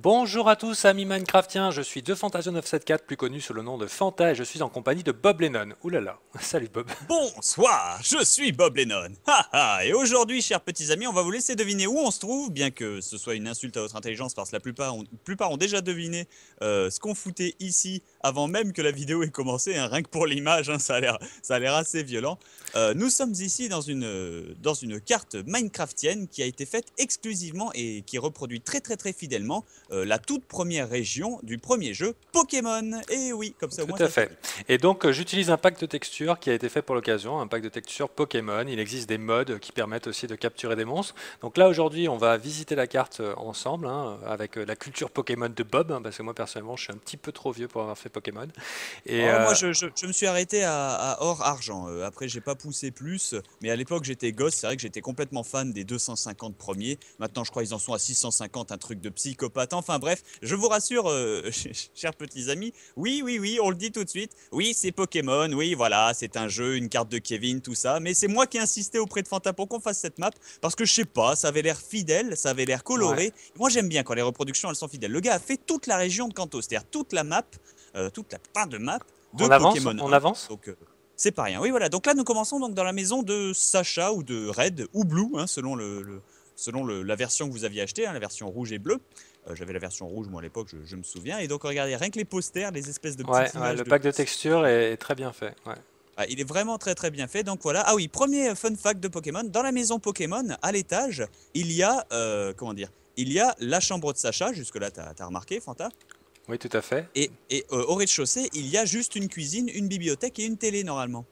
Bonjour à tous, amis Minecraftiens, je suis TheFantasio974, plus connu sous le nom de Fanta, et je suis en compagnie de Bob Lennon. Ouh là là, salut Bob. Bonsoir, je suis Bob Lennon. Et aujourd'hui, chers petits amis, on va vous laisser deviner où on se trouve, bien que ce soit une insulte à votre intelligence, parce que la plupart ont déjà deviné ce qu'on foutait ici avant même que la vidéo ait commencé, hein, rien que pour l'image, hein, ça a l'air assez violent. Nous sommes ici dans une carte Minecraftienne qui a été faite exclusivement et qui reproduit très très très fidèlement la toute première région du premier jeu Pokémon. Et oui, comme ça au Tout moins à ça c'est fait. dit. Et donc j'utilise un pack de textures qui a été fait pour l'occasion, un pack de textures Pokémon. Il existe des mods qui permettent aussi de capturer des monstres. Donc là aujourd'hui on va visiter la carte ensemble, hein, avec la culture Pokémon de Bob, hein, parce que moi personnellement je suis un petit peu trop vieux pour avoir fait Pokémon. Et Oh, moi, je me suis arrêté à or-argent. Après, j'ai pas poussé plus. Mais à l'époque, j'étais gosse. C'est vrai que j'étais complètement fan des 250 premiers. Maintenant, je crois qu'ils en sont à 650, un truc de psychopathe. Enfin, bref, je vous rassure, chers petits amis. Oui, oui, oui, on le dit tout de suite. Oui, c'est Pokémon. Oui, voilà, c'est un jeu, une carte de Kevin, tout ça. Mais c'est moi qui ai insisté auprès de Fanta pour qu'on fasse cette map. Parce que je sais pas, ça avait l'air fidèle, ça avait l'air ouais. coloré. Moi, j'aime bien quand les reproductions, elles sont fidèles. Le gars a fait toute la région de Kanto, c'est-à-dire toute la map, toute la fin de map de On avance, Pokémon on 1. avance. Donc, c'est pas rien. Oui, voilà. Donc là, nous commençons donc dans la maison de Sacha ou de Red ou Blue, hein, selon la version que vous aviez achetée, hein, la version rouge et bleue. J'avais la version rouge, moi, à l'époque, je me souviens. Et donc, regardez, rien que les posters, les espèces de Ouais, petites ouais, images le de... pack de textures est très bien fait. Ouais. Il est vraiment très très bien fait. Donc voilà. Ah oui, premier fun fact de Pokémon. Dans la maison Pokémon, à l'étage, il y a, comment dire, il y a la chambre de Sacha. Jusque-là, t'as remarqué, Fanta? Oui, tout à fait. Et au rez-de-chaussée, il y a juste une cuisine, une bibliothèque et une télé normalement,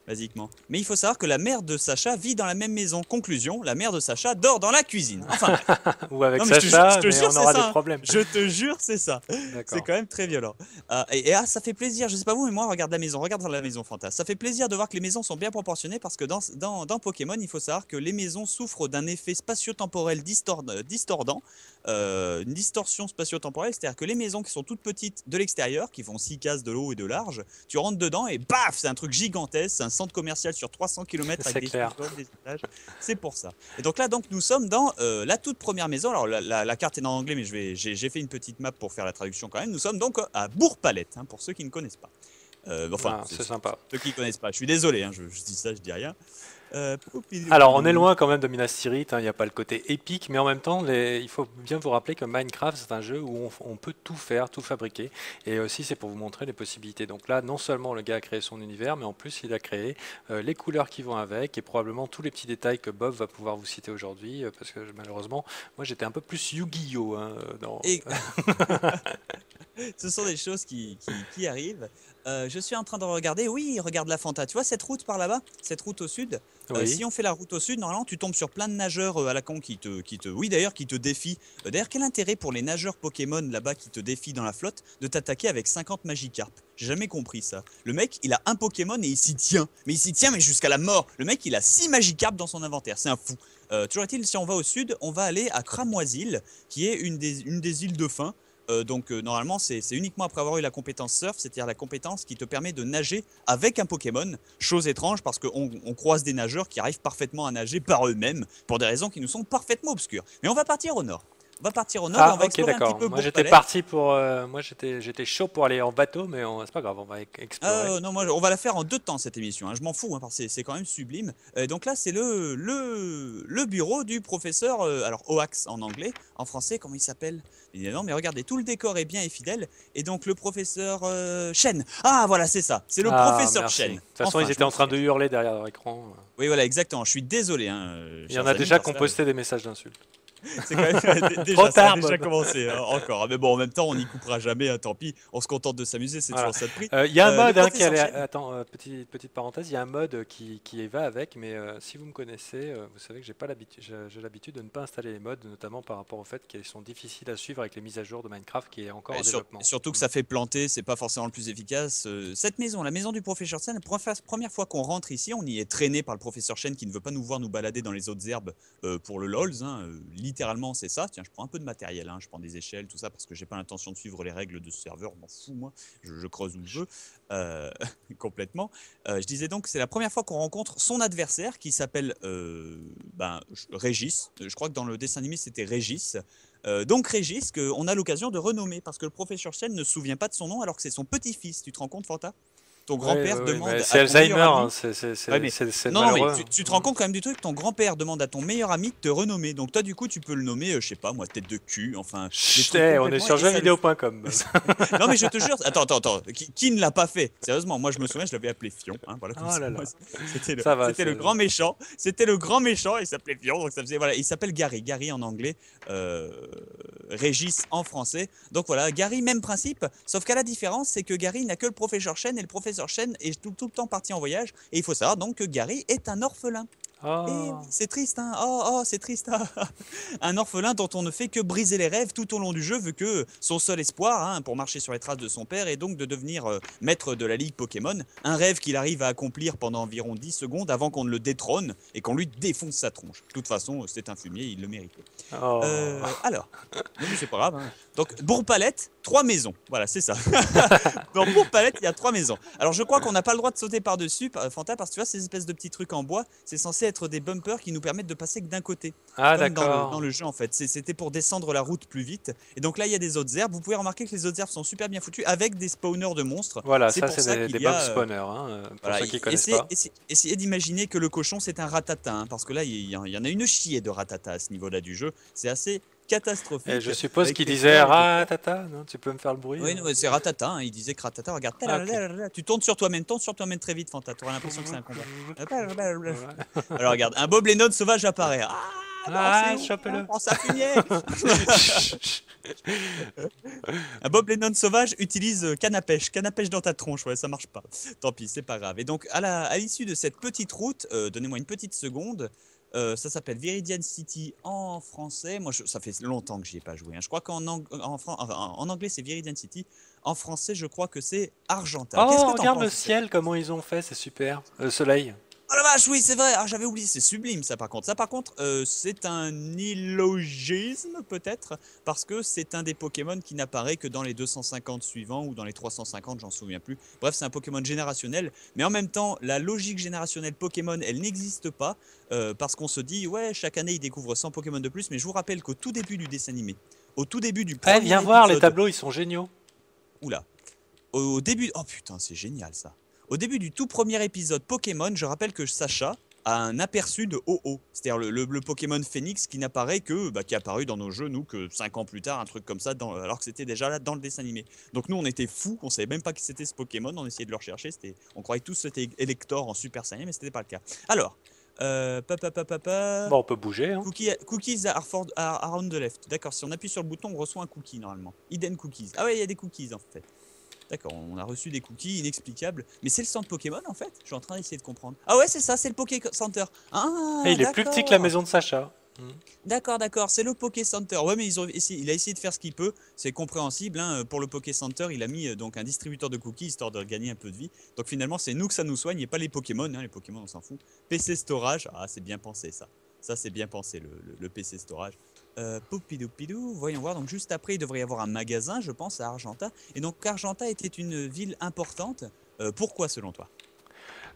basiquement. Mais il faut savoir que la mère de Sacha vit dans la même maison. Conclusion, la mère de Sacha dort dans la cuisine. Enfin bref. Ou avec Non mais je Sacha, te mais jure on c'est aura des ça, hein. problèmes. Je te jure c'est ça. C'est D'accord. quand même très violent. Ça fait plaisir, je sais pas vous mais moi regarde la maison, regarde dans la maison Fanta. Ça fait plaisir de voir que les maisons sont bien proportionnées parce que dans Pokémon il faut savoir que les maisons souffrent d'un effet spatio-temporel distordant. Une distorsion spatio-temporelle, c'est-à-dire que les maisons qui sont toutes petites de l'extérieur, qui font 6 cases de haut et de large, tu rentres dedans et baf, c'est un truc gigantesque, c'est un centre commercial sur 300 km avec C'est des clair. sous-sols, des étages. C'est pour ça. Et donc là, donc, nous sommes dans la toute première maison. Alors, la carte est en anglais, mais j'ai fait une petite map pour faire la traduction quand même. Nous sommes donc à Bourg-Palette, hein, pour ceux qui ne connaissent pas. Enfin, Ah, c'est sympa. ceux qui ne connaissent pas. Je suis désolé, hein, je dis ça, je dis rien. Alors, on est Poupidou. loin quand même de Minas Tirith, hein, il n'y a pas le côté épique, mais en même temps, il faut bien vous rappeler que Minecraft, c'est un jeu où on peut tout faire, tout fabriquer, et aussi c'est pour vous montrer les possibilités. Donc là, non seulement le gars a créé son univers, mais en plus il a créé les couleurs qui vont avec, et probablement tous les petits détails que Bob va pouvoir vous citer aujourd'hui, parce que malheureusement, moi j'étais un peu plus Yu-Gi-Oh! Hein, Et ce sont des choses qui arrivent. Je suis en train de regarder. Oui, regarde la Fanta. Tu vois cette route par là-bas? Cette route au sud? Oui, Si on fait la route au sud, normalement, tu tombes sur plein de nageurs à la con oui, d'ailleurs, qui te défient. D'ailleurs, quel intérêt pour les nageurs Pokémon là-bas qui te défient dans la flotte de t'attaquer avec 50 Magikarp? J'ai jamais compris ça. Le mec, il a un Pokémon et il s'y tient. Mais il s'y tient, mais jusqu'à la mort. Le mec, il a 6 Magikarp dans son inventaire. C'est un fou. Toujours est-il, si on va au sud, on va aller à Cramoisil, qui est une des îles de fin. Normalement, c'est uniquement après avoir eu la compétence surf, c'est-à-dire la compétence qui te permet de nager avec un Pokémon. Chose étrange parce qu'on croise des nageurs qui arrivent parfaitement à nager par eux-mêmes pour des raisons qui nous sont parfaitement obscures. Mais on va partir au nord. On va partir au nord et on ah, va ok, explorer un petit d'accord. peu Moi j'étais Bourg-Palette. parti pour. Moi j'étais chaud pour aller en bateau, mais c'est pas grave, on va explorer. Non, moi, on va la faire en 2 temps cette émission, hein. Je m'en fous, hein, parce que c'est quand même sublime. Donc là, c'est le bureau du professeur, alors Oax en anglais, en français, comment il s'appelle? Non, mais regardez, tout le décor est bien et fidèle. Et donc le professeur Shen. Ah, voilà, c'est ça, c'est le Ah, professeur merci. De Shen. toute façon, Enfin, ils je étaient m'en en train de souviens. hurler derrière leur écran. Oui, voilà, exactement. Je suis désolé, hein, Il y en chers a amis, déjà parce qui ont que là, posté des messages d'insultes. c'est quand même Trop déjà, ça a tard, déjà Bob. commencé, hein, encore. Mais bon, en même temps, on n'y coupera jamais, hein, tant pis. On se contente de s'amuser, c'est Voilà. toujours ça de prix. Il y a un Le mode hein, qui professeur allait. Shen. Attends, petite parenthèse. Il y a un mode qui va avec, mais si vous me connaissez, vous savez que j'ai pas l'habitude, j'ai l'habitude de ne pas installer les modes, notamment par rapport au fait qu'ils sont difficiles à suivre avec les mises à jour de Minecraft qui est encore en développement. Surtout que Mm. ça fait planter, c'est pas forcément le plus efficace. Cette maison, la maison du professeur Chen, la première fois qu'on rentre ici, on y est traîné par le professeur Chen qui ne veut pas nous voir nous balader dans les autres herbes pour le LOLs, hein. Littéralement, c'est ça. Tiens, je prends un peu de matériel, hein, je prends des échelles, tout ça, parce que j'ai pas l'intention de suivre les règles de ce serveur, je m'en fous, moi. Je creuse où je veux, euh, complètement. Je disais donc, c'est la première fois qu'on rencontre son adversaire qui s'appelle Régis. Je crois que dans le dessin animé, c'était Régis. Donc Régis, qu'on a l'occasion de renommer, parce que le professeur Chen ne se souvient pas de son nom alors que c'est son petit-fils. Tu te rends compte, Fanta? Ton Ouais, grand-père ouais, ouais, mais demande c'est à ton meilleur Alzheimer, hein, ami. Ouais, mais c'est non, non, mais malheureux. tu te rends compte quand même du truc, ton grand-père demande à ton meilleur ami de te renommer. Donc toi, du coup, tu peux le nommer, je sais pas, moi, tête de cul, enfin, des Chut, trucs on est complètement. sur Et ça le. jeuxvideo.com. Non, mais je te jure, attends, qui ne l'a pas fait? Sérieusement, moi, je me souviens, je l'avais appelé Fion, hein, voilà, comme Oh ça. là Moi, là, c'était le, ça va. c'était le grand méchant, il s'appelait Fion, donc ça faisait, voilà, il s'appelle Gary en anglais, euh, Régis en français. Donc voilà, Gary, même principe, sauf qu'à la différence, c'est que Gary n'a que le professeur Chen et le professeur Chen est tout le temps parti en voyage. Et il faut savoir donc que Gary est un orphelin. Et oui, Oh. c'est triste, hein. Oh, c'est triste. Un orphelin dont on ne fait que briser les rêves tout au long du jeu, vu que son seul espoir, hein, pour marcher sur les traces de son père est donc de devenir maître de la Ligue Pokémon. Un rêve qu'il arrive à accomplir pendant environ 10 secondes avant qu'on ne le détrône et qu'on lui défonce sa tronche. De toute façon, c'est un fumier, il le méritait. Oh. Alors, non mais c'est pas grave, hein. Donc, Bourg-Palette, 3 maisons. Voilà, c'est ça. Dans Bourg-Palette, il y a 3 maisons. Alors, je crois qu'on n'a pas le droit de sauter par-dessus, Fanta, parce que tu vois, ces espèces de petits trucs en bois, c'est censé être des bumpers qui nous permettent de passer que d'un côté. Ah, Comme dans d'accord. le jeu, en fait. C'était pour descendre la route plus vite. Et donc là, il y a des autres herbes. Vous pouvez remarquer que les autres herbes sont super bien foutues avec des spawners de monstres. Voilà, C'est ça, pour c'est ça des qu'il y box a. spawners, hein, pour Voilà, ceux qui connaissent pas. essayez d'imaginer que le cochon c'est un ratata, hein, parce que là il y en a une chier de ratata à ce niveau-là du jeu. C'est assez Et catastrophique je suppose avec qu'il les disait fleurs, les coquins. Ratata, non? Tu peux me faire le bruit? Oui, non, c'est ratata, hein, il disait que ratata, regarde, Ah, ok. tu tournes sur toi-même très vite, Fanta, t'auras l'impression que c'est un combat. Ouais. Alors regarde, un Bob Lennon sauvage apparaît. Ah non, c'est Ah, où? Ah, chope-le. prends sa fumier. Un Bob Lennon sauvage utilise canne à pêche dans ta tronche, ouais, ça marche pas. Tant pis, c'est pas grave. Et donc, à l'issue de cette petite route, donnez-moi une petite seconde, ça s'appelle Viridian City en français. Moi, ça fait longtemps que j'y ai pas joué, hein. Je crois en anglais, c'est Viridian City. En français, je crois que c'est Argenta. Qu'est-ce Oh, que t'en regarde le penses de cette. ciel, comment ils ont fait, c'est super. Le soleil. Oh la vache, oui, c'est vrai. Ah, j'avais oublié, c'est sublime ça par contre. Ça par contre, c'est un illogisme peut-être, parce que c'est un des Pokémon qui n'apparaît que dans les 250 suivants ou dans les 350, j'en souviens plus. Bref, c'est un Pokémon générationnel, mais en même temps, la logique générationnelle Pokémon, elle n'existe pas, parce qu'on se dit, ouais, chaque année il découvre 100 Pokémon de plus, mais je vous rappelle qu'au tout début du dessin animé, au tout début du Eh, premier viens voir, les épisode, tableaux, ils sont géniaux. oula, au début, oh putain, c'est génial ça. Au début du tout premier épisode Pokémon, je rappelle que Sacha a un aperçu de Ho-Oh, c'est-à-dire le Pokémon Phoenix qui n'apparaît que, qui est apparu dans nos jeux, nous, que 5 ans plus tard, un truc comme ça, alors que c'était déjà là dans le dessin animé. Donc nous, on était fous, on savait même pas que c'était ce Pokémon, on essayait de le rechercher, on croyait tous que c'était Elector en Super Saiyan, mais c'était pas le cas. Alors, Bon, on peut bouger, hein. Cookies are on the left. D'accord, si on appuie sur le bouton, on reçoit un cookie normalement. Hidden cookies. Ah ouais, il y a des cookies en fait. D'accord, on a reçu des cookies inexplicables. Mais c'est le centre Pokémon en fait? Je suis en train d'essayer de comprendre. Ah ouais, c'est ça, c'est le Poké Center. Et Ah, il est plus petit que la d'accord. maison de Sacha. D'accord, c'est le Poké Center. Ouais, mais il a essayé de faire ce qu'il peut. C'est compréhensible, hein. Pour le Poké Center, il a mis donc un distributeur de cookies histoire de gagner un peu de vie. Donc finalement, c'est nous que ça nous soigne et pas les Pokémon, hein. Les Pokémon, on s'en fout. PC Storage, ah, c'est bien pensé ça. Ça, c'est bien pensé, le PC Storage. Poupidou, voyons voir. Donc juste après, il devrait y avoir un magasin, je pense, à Argenta. Et donc Argenta était une ville importante. Pourquoi selon toi?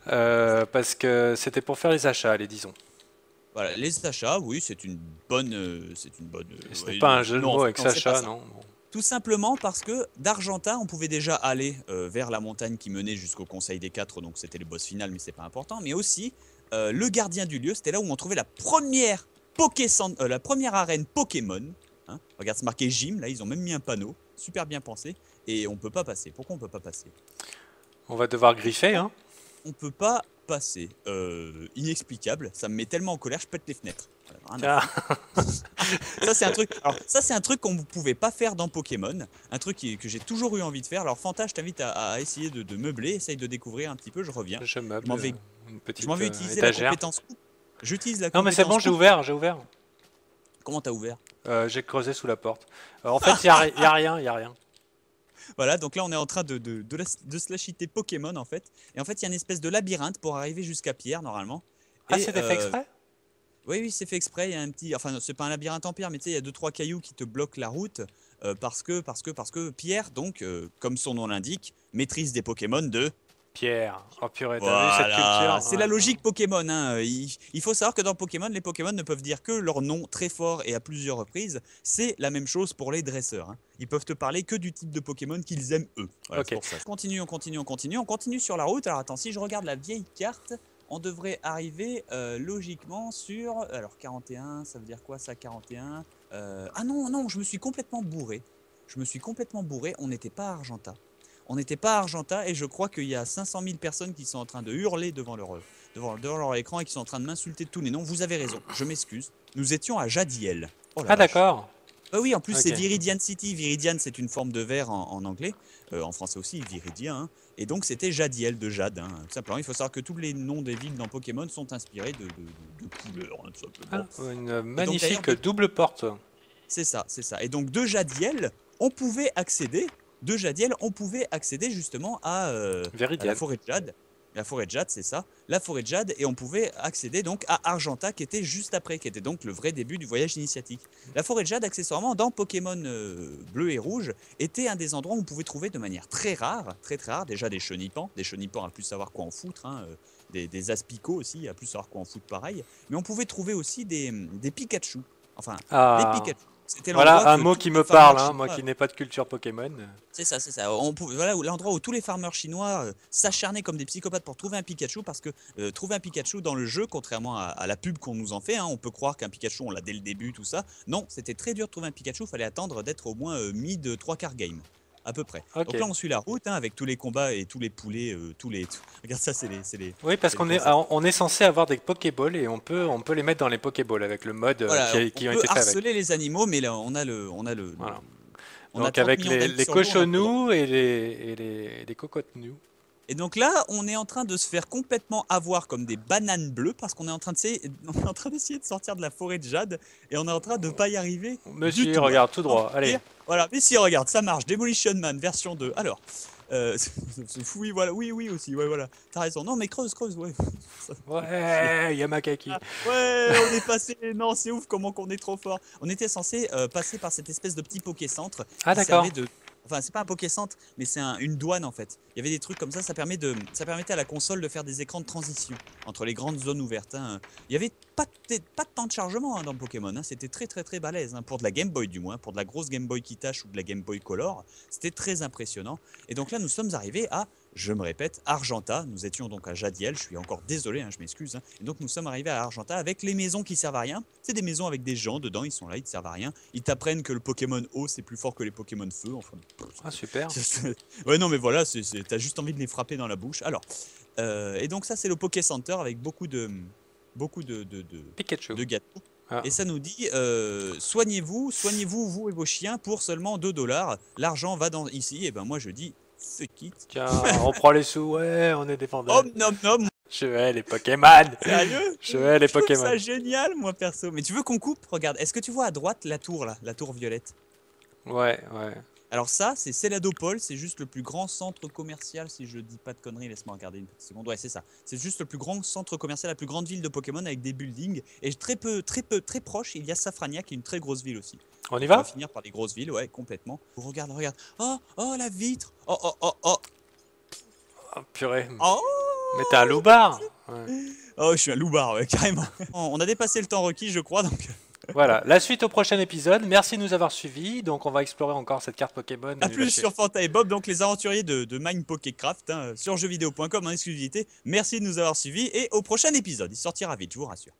Parce que c'était pour faire les achats, les disons. Voilà, les achats, oui, c'est une bonne. Et ce n'est Ouais, pas un jeu de non, mots avec non, c'est pas Sacha, ça. non. Bon. Tout simplement parce que d'Argenta, on pouvait déjà aller vers la montagne qui menait jusqu'au Conseil des Quatre, donc c'était le boss final, mais c'est pas important. Mais aussi, le gardien du lieu, c'était là où on trouvait la première la première arène Pokémon. Hein. Regarde, c'est marqué Gym, là, ils ont même mis un panneau, super bien pensé, et on peut pas passer. Pourquoi on peut pas passer? On va devoir griffer, hein. On peut pas passer. Inexplicable, ça me met tellement en colère, je pète les fenêtres. Voilà, rien à Tiens. Ça c'est un truc. Alors ça c'est un truc qu'on ne pouvait pas faire dans Pokémon, un truc que j'ai toujours eu envie de faire. Alors Fanta, je t'invite à essayer de meubler, essaye de découvrir un petit peu. Je reviens. Je Je meuble m'en vais, une je petite m'en vais utiliser la étagère. compétence coupe. J'utilise la Non, mais c'est compétence bon, j'ai coupe. ouvert, j'ai ouvert. Comment t'as ouvert? J'ai creusé sous la porte. En fait, il y a rien, il y a rien. Voilà, donc là on est en train de se la cheater Pokémon en fait. Et en fait il y a une espèce de labyrinthe pour arriver jusqu'à Pierre normalement. Ah, Et c'était fait exprès? oui, c'est fait exprès. Il y a un petit, enfin, c'est pas un labyrinthe en pierre, mais tu sais, il y a deux trois cailloux qui te bloquent la route parce que Pierre, donc, comme son nom l'indique, maîtrise des Pokémon de Pierre. Oh purée, t'as vu cette Voilà, culture? c'est la logique Pokémon, hein. Il faut savoir que dans Pokémon, les Pokémon ne peuvent dire que leur nom très fort et à plusieurs reprises. C'est la même chose pour les dresseurs, hein. Ils peuvent te parler que du type de Pokémon qu'ils aiment eux. Voilà, Ok. c'est pour ça. On continue sur la route. Alors attends, si je regarde la vieille carte, on devrait arriver logiquement sur... Alors 41, ça veut dire quoi ça, 41 Ah non, non, je me suis complètement bourré. On n'était pas à Argenta. On n'était pas à Argenta et je crois qu'il y a 500 000 personnes qui sont en train de hurler devant leur écran et qui sont en train de m'insulter de tous les noms. Vous avez raison, je m'excuse. Nous étions à Jadiel. Oh la Ah vache. d'accord. Ah oui, en plus c'est Ok. Viridian City. Viridian, c'est une forme de verre en anglais. En français aussi, Viridien, hein. Et donc c'était Jadiel de Jade, hein. Tout simplement, il faut savoir que tous les noms des villes dans Pokémon sont inspirés de couleurs, hein, tout simplement. Ah, une Et donc, magnifique d'ailleurs, double porte. c'est ça, c'est ça. Et donc de Jadiel, on pouvait accéder, justement à la Viridian. forêt de Jade. La forêt de Jade, c'est ça. La forêt de Jade, et on pouvait accéder donc à Argenta, qui était juste après, qui était donc le vrai début du voyage initiatique. La forêt de Jade, accessoirement, dans Pokémon bleu et rouge, était un des endroits où on pouvait trouver de manière très rare, déjà des chenipans à plus savoir quoi en foutre, hein, des aspicots aussi, à plus savoir quoi en foutre pareil. Mais on pouvait trouver aussi des Pikachu. Enfin, les Ah. Pikachu. C'était Voilà l'endroit un que mot tous qui les me farmers parle, hein, moi chinois- qui n'ai pas de culture Pokémon. C'est ça, c'est ça. Voilà l'endroit où tous les farmers chinois s'acharnaient comme des psychopathes pour trouver un Pikachu, parce que trouver un Pikachu dans le jeu, contrairement à la pub qu'on nous en fait, hein, on peut croire qu'un Pikachu on l'a dès le début, tout ça. Non, c'était très dur de trouver un Pikachu, il fallait attendre d'être au moins mid 3/4 game. À peu près. Ok. Donc là, on suit la route, hein, avec tous les combats et tous les poulets, Regarde ça, Oui, parce c'est qu'on les est, concepts. on est censé avoir des Pokéballs et on peut les mettre dans les Pokéballs avec le mode Voilà, qui on ont peut été faits avec. harceler les animaux, mais là, Voilà. on a Donc 30 avec millions d'amis les sur le dos, on a pas le droit. cochonous et les cocotenous. Et donc là, on est en train de se faire complètement avoir comme des bananes bleues parce qu'on est en train d'essayer de sortir de la forêt de Jade et on est en train de pas y arriver Mais du si, tout. regarde, tout droit, Oh, allez. voilà, mais si, regarde, ça marche. Demolition Man version 2. Alors, oui, voilà, oui aussi, ouais, voilà. T'as raison. Non, mais creuse, ouais. Ouais, Yamakaki. Ouais, on est passé. Non, c'est ouf comment qu'on est trop fort. On était censé passer par cette espèce de petit Pokécentre Ah qui d'accord. servait de. Enfin, c'est pas un Pokécentre, mais c'est une douane en fait. Il y avait des trucs comme ça permettait à la console de faire des écrans de transition entre les grandes zones ouvertes, hein. Il y avait pas de temps de chargement, hein, dans Pokémon, hein. C'était très balèze, hein, pour de la Game Boy du moins, pour de la grosse Game Boy qui tâche ou de la Game Boy Color. C'était très impressionnant. Et donc là, nous sommes arrivés à, je me répète, Argenta. Nous étions donc à Jadiel. Je suis encore désolé, hein, je m'excuse, hein. Et donc nous sommes arrivés à Argenta avec les maisons qui servent à rien. C'est des maisons avec des gens dedans, ils sont là, ils ne servent à rien. Ils t'apprennent que le Pokémon eau c'est plus fort que les Pokémon feu. Enfin, Ah super. ouais, non, mais voilà, t'as juste envie de les frapper dans la bouche. Alors, et donc ça, c'est le Poké Center avec beaucoup de Pikachu. gâteaux. Ah. Et ça nous dit soignez-vous, vous et vos chiens pour seulement 2 $. L'argent va dans ici. Et ben moi je dis fuck it. Tiens, on prend les sous, ouais, on est défendeur. Hop, nom, nom. Je hais les Pokémon. Sérieux? Je hais les Je trouve Pokémon. ça génial, moi perso. Mais tu veux qu'on coupe? Regarde, est-ce que tu vois à droite la tour là, la tour violette? Ouais. Alors ça, c'est Céladopol, c'est juste le plus grand centre commercial, si je dis pas de conneries, laisse-moi regarder une petite seconde. Ouais, c'est ça. C'est juste le plus grand centre commercial, la plus grande ville de Pokémon avec des buildings. Et très proche, il y a Safrania qui est une très grosse ville aussi. On y On va va? finir par les grosses villes, ouais, complètement. Regarde. Oh, la vitre. Oh. Oh, purée. Oh, Mais t'es un loupard. Ouais. oh, je suis un loupard, ouais, carrément. On a dépassé le temps requis, je crois, donc Voilà, la suite au prochain épisode. Merci de nous avoir suivis. Donc on va explorer encore cette carte Pokémon. à plus sur Fanta et Bob, donc les aventuriers de Mind Pokécraft, hein, sur jeuxvideo.com en exclusivité. Merci de nous avoir suivis et au prochain épisode. Il sortira vite, je vous rassure.